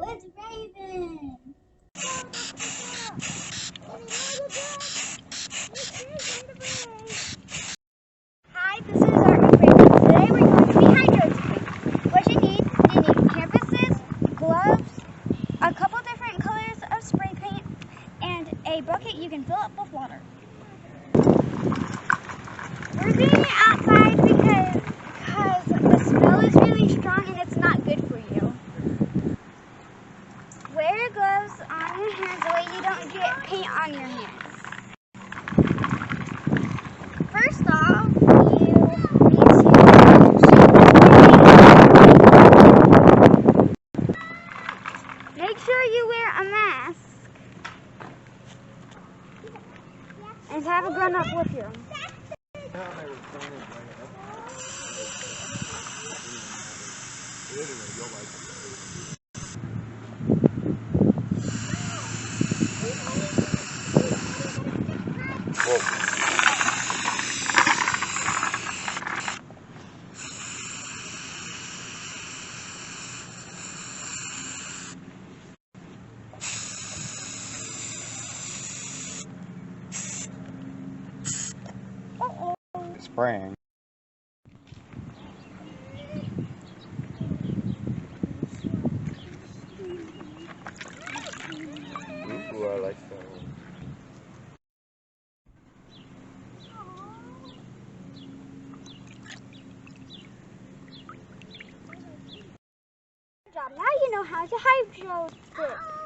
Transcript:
It's Raven. Hi, this is our Raven. Today we're going to be hydrodip. What you need canvases, gloves, a couple different colors of spray paint, and a bucket you can fill up with water. We're doing it outside because the smell is really strong and it's not good for you. Wear your gloves on your hands so that you don't get paint on your hands. First off, you need to make sure you wear a mask and have a gun up with you. Spraying. Ooh, I like that one. Good job. Now you know how to hydrodip.